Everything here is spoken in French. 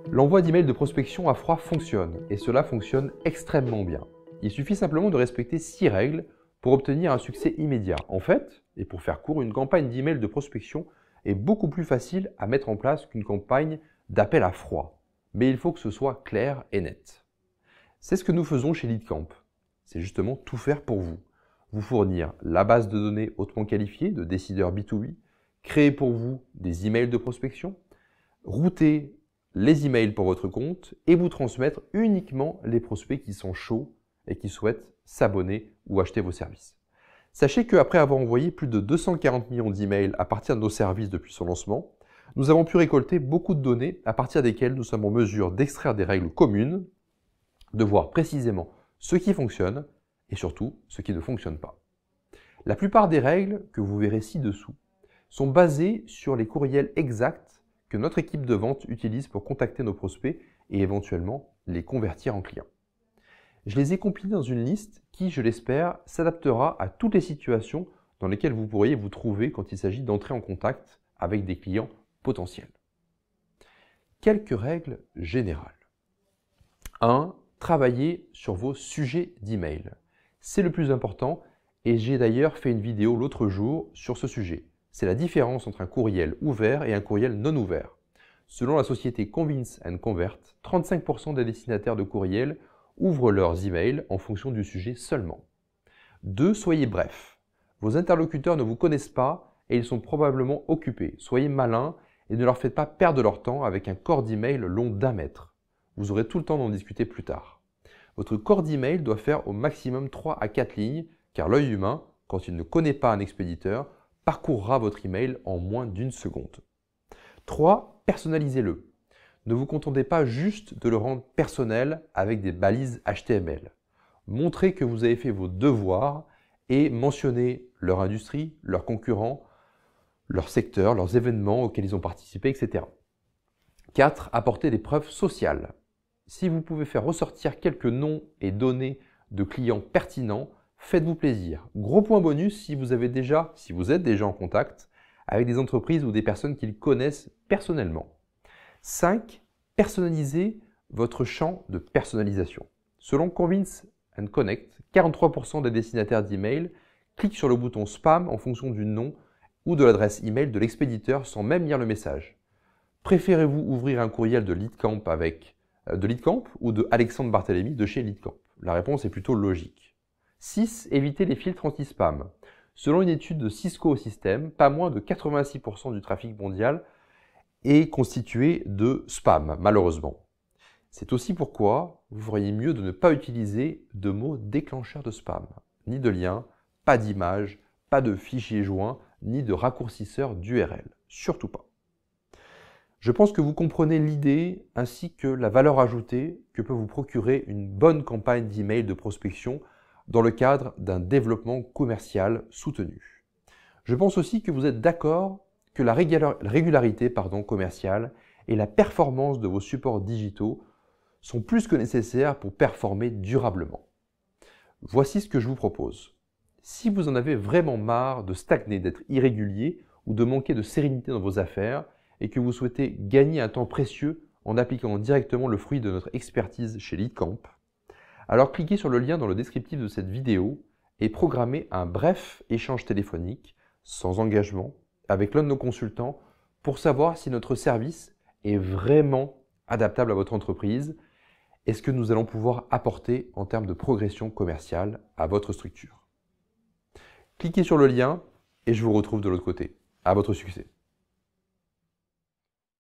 L'envoi d'emails de prospection à froid fonctionne, et cela fonctionne extrêmement bien. Il suffit simplement de respecter 6 règles pour obtenir un succès immédiat. En fait, et pour faire court, une campagne d'email de prospection est beaucoup plus facile à mettre en place qu'une campagne d'appel à froid. Mais il faut que ce soit clair et net. C'est ce que nous faisons chez LeadCamp. C'est justement tout faire pour vous. Vous fournir la base de données hautement qualifiée de décideurs B2B, créer pour vous des emails de prospection, router les emails pour votre compte et vous transmettre uniquement les prospects qui sont chauds et qui souhaitent s'abonner ou acheter vos services. Sachez qu'après avoir envoyé plus de 240 millions d'emails à partir de nos services depuis son lancement, nous avons pu récolter beaucoup de données à partir desquelles nous sommes en mesure d'extraire des règles communes, de voir précisément ce qui fonctionne et surtout ce qui ne fonctionne pas. La plupart des règles que vous verrez ci-dessous sont basées sur les courriels exacts que notre équipe de vente utilise pour contacter nos prospects et éventuellement les convertir en clients. Je les ai compilés dans une liste qui, je l'espère, s'adaptera à toutes les situations dans lesquelles vous pourriez vous trouver quand il s'agit d'entrer en contact avec des clients potentiels. Quelques règles générales. 1. Travaillez sur vos sujets d'email. C'est le plus important et j'ai d'ailleurs fait une vidéo l'autre jour sur ce sujet. C'est la différence entre un courriel ouvert et un courriel non ouvert. Selon la société Convince & Convert, 35% des destinataires de courriels ouvrent leurs emails en fonction du sujet seulement. 2. Soyez bref. Vos interlocuteurs ne vous connaissent pas et ils sont probablement occupés. Soyez malin et ne leur faites pas perdre leur temps avec un corps d'email long d'1 mètre. Vous aurez tout le temps d'en discuter plus tard. Votre corps d'email doit faire au maximum 3 à 4 lignes car l'œil humain, quand il ne connaît pas un expéditeur, parcourra votre email en moins d'1 seconde. 3. Personnalisez-le. Ne vous contentez pas juste de le rendre personnel avec des balises HTML. Montrez que vous avez fait vos devoirs et mentionnez leur industrie, leurs concurrents, leur secteur, leurs événements auxquels ils ont participé, etc. 4. Apportez des preuves sociales. Si vous pouvez faire ressortir quelques noms et données de clients pertinents, faites-vous plaisir. Gros point bonus si vous êtes déjà en contact avec des entreprises ou des personnes qu'ils connaissent personnellement. 5. Personnalisez votre champ de personnalisation. Selon Convince & Connect, 43% des destinataires d'email cliquent sur le bouton spam en fonction du nom ou de l'adresse email de l'expéditeur sans même lire le message. Préférez-vous ouvrir un courriel de LeadCamp ou de Alexandre Barthélémy de chez LeadCamp? La réponse est plutôt logique. 6. Évitez les filtres anti-spam. Selon une étude de Cisco Systems, pas moins de 86% du trafic mondial est constitué de spam, malheureusement. C'est aussi pourquoi vous feriez mieux de ne pas utiliser de mots déclencheurs de spam, ni de liens, pas d'images, pas de fichiers joints, ni de raccourcisseurs d'URL. Surtout pas. Je pense que vous comprenez l'idée ainsi que la valeur ajoutée que peut vous procurer une bonne campagne d'email de prospection dans le cadre d'un développement commercial soutenu. Je pense aussi que vous êtes d'accord que la régularité commerciale et la performance de vos supports digitaux sont plus que nécessaires pour performer durablement. Voici ce que je vous propose. Si vous en avez vraiment marre de stagner, d'être irrégulier ou de manquer de sérénité dans vos affaires et que vous souhaitez gagner un temps précieux en appliquant directement le fruit de notre expertise chez LeadCamp, alors cliquez sur le lien dans le descriptif de cette vidéo et programmez un bref échange téléphonique sans engagement avec l'un de nos consultants pour savoir si notre service est vraiment adaptable à votre entreprise et ce que nous allons pouvoir apporter en termes de progression commerciale à votre structure. Cliquez sur le lien et je vous retrouve de l'autre côté. À votre succès.